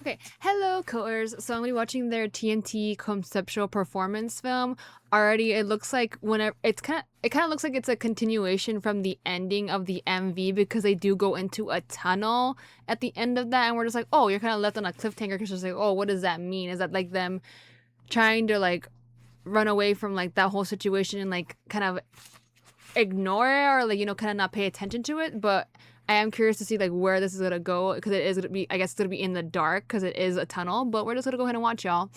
Okay, hello COERs. So I'm gonna be watching their TNT conceptual performance film. Already, it looks like whenever it kind of looks like it's a continuation from the ending of the MV because they do go into a tunnel at the end of that, and we're just like, oh, you're kind of left on a cliffhanger because it's like, oh, what does that mean? Is that like them trying to like run away from like that whole situation and like kind of ignore it or like kind of not pay attention to it? But I am curious to see like where this is gonna go because it is gonna be, I guess it's gonna be in the dark because it is a tunnel. But we're just gonna go ahead and watch, y'all.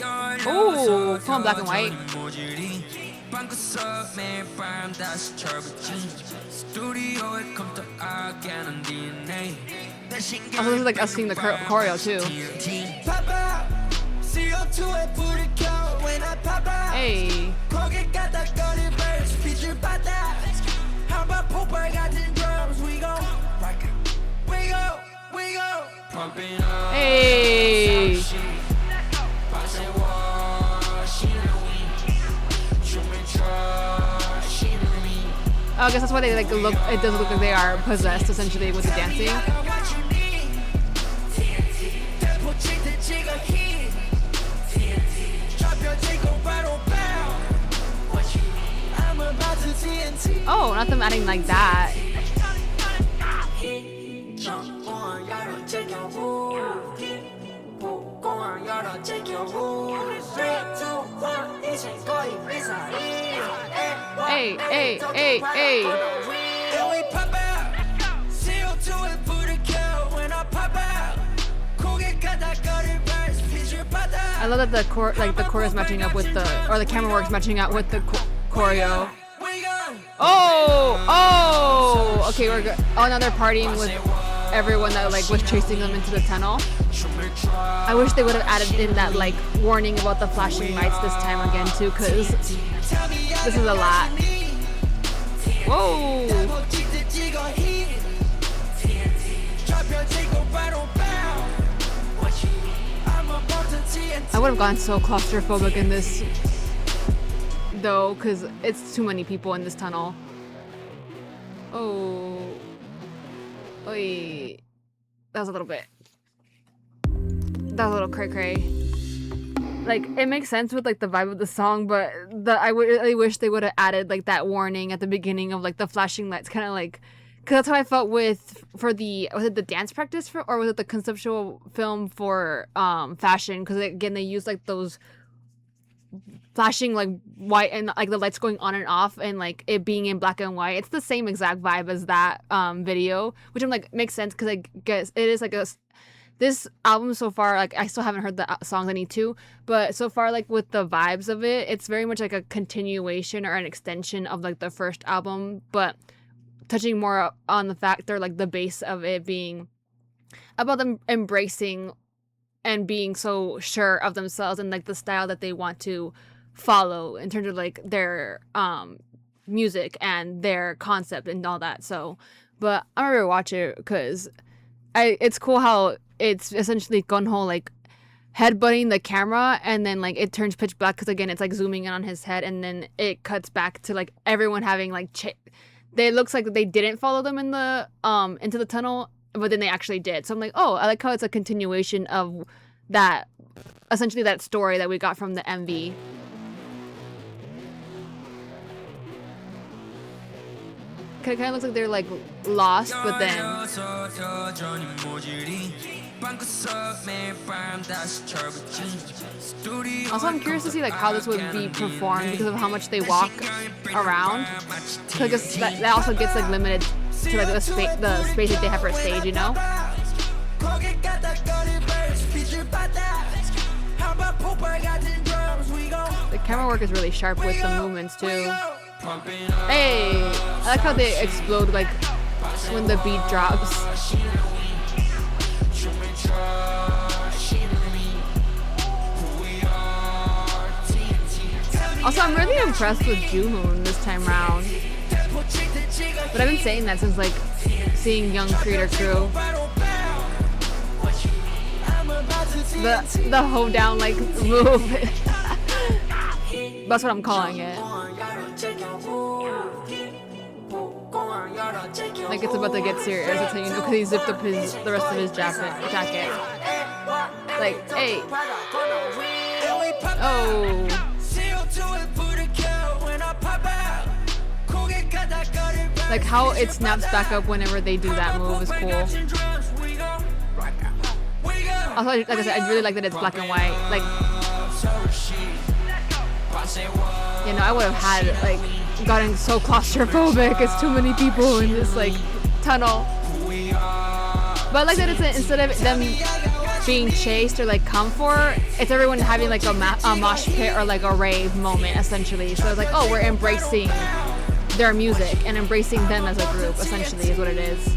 Oh, come on, black and white. Also, this is like us seeing the choreo too. Hey. Hey. Oh, I guess that's why they like look. It does look like they are possessed essentially with the dancing. Oh, not them adding like that. Hey, hey, hey, hey. I love that the chorus matching up with the camera work's matching up with the choreo. Oh, okay, we're good. Oh, now they're partying with everyone that like was chasing them into the tunnel. I wish they would have added in that like warning about the flashing lights this time again too, cause this is a lot. Whoa! I would have gone so claustrophobic in this though, cause it's too many people in this tunnel. Oh, oi, that was a little bit. That was a little cray-cray. Like, it makes sense with like the vibe of the song, but I really wish they would have added like that warning at the beginning of like the flashing lights, kind of like, cause that's how I felt was it the dance practice or was it the conceptual film for fashion? Cause again, they use like those flashing like white and like the lights going on and off and like it being in black and white. It's the same exact vibe as that video, which I'm like makes sense because I guess it is like this album so far, like I still haven't heard the songs I need to, but so far like with the vibes of it, it's very much like a continuation or an extension of like the first album, but touching more on the factor like the base of it being about them embracing and being so sure of themselves and like the style that they want to follow in terms of like their music and their concept and all that. So, but I'm gonna watch it because it's cool how it's essentially Gunho like headbutting the camera and then like it turns pitch black because again it's like zooming in on his head and then it cuts back to like everyone having like it looks like they didn't follow them in the into the tunnel, but then they actually did. So I'm like, oh, I like how it's a continuation of that, essentially that story that we got from the MV. It kind of looks like they're like lost, but then also I'm curious to see like how this would be performed because of how much they walk around. So I guess that also gets like limited to like the space that they have for a stage, you know? The camera work is really sharp with the movements too. Hey, I like how they explode like when the beat drops. Also, I'm really impressed with Joohoon this time around. But I've been saying that since like seeing Young Creator Crew. The hold down like move. That's what I'm calling it. Like it's about to get serious. That's how you know, because he zipped up the rest of his jacket. Like, hey. Oh. Like how it snaps back up whenever they do that move is cool. Also, like I said, I really like that it's black and white. Like, you know, I would have had like gotten so claustrophobic. It's too many people in this like tunnel. But I like that it's instead of them being chased or like come for, it's everyone having like a mosh pit or like a rave moment essentially. So it's like, oh, we're embracing their music and embracing them as a group essentially is what it is.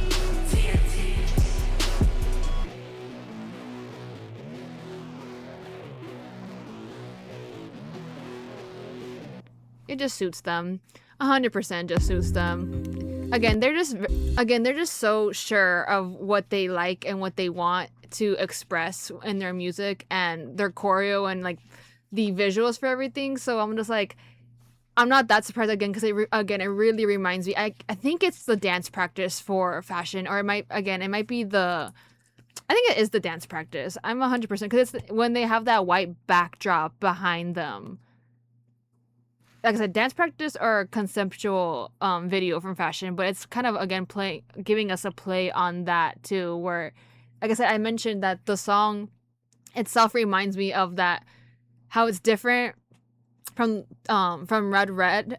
It just suits them. 100% just suits them. Again, they're just so sure of what they like and what they want to express in their music and their choreo and like the visuals for everything. So I'm just like, I'm not that surprised again because it really reminds me. I think it's the dance practice for fashion, or it might be the. I think it is the dance practice. I'm 100% because it's when they have that white backdrop behind them. Like I said, dance practice or conceptual video from fashion, but it's kind of again giving us a play on that too. Where, like I said, I mentioned that the song itself reminds me of that, how it's different from Red Red.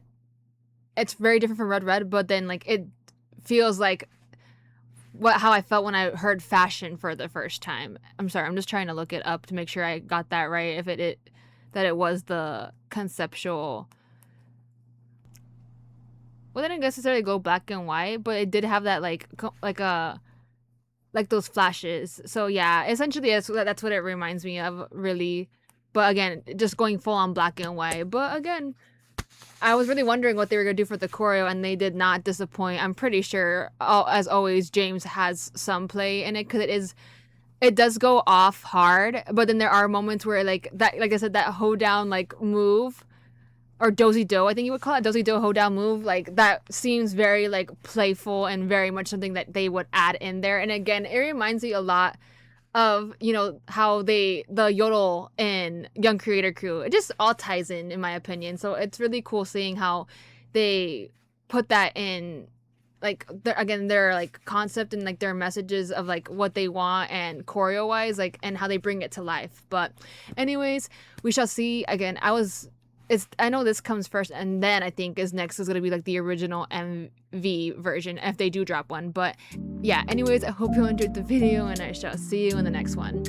It's very different from Red Red, but then like it feels like how I felt when I heard fashion for the first time. I'm sorry, I'm just trying to look it up to make sure I got that right. If that it was the conceptual. Well, they didn't necessarily go black and white, but it did have that like those flashes. So yeah, essentially that's what it reminds me of, really. But again, just going full on black and white. But again, I was really wondering what they were gonna do for the choreo, and they did not disappoint. I'm pretty sure, as always, James has some play in it because it does go off hard. But then there are moments where like I said, that hoedown like move. Or dozy do, I think you would call it, dozy do hoedown move. Like that seems very like playful and very much something that they would add in there. And again, it reminds me a lot of, you know, how the yodel in Young Creator Crew. It just all ties in my opinion. So it's really cool seeing how they put that in, like their like concept and like their messages of like what they want and choreo wise, like, and how they bring it to life. But anyways, we shall see. Again, I know this comes first, and then I think next is going to be like the original MV version if they do drop one. But yeah, anyways, I hope you enjoyed the video, and I shall see you in the next one.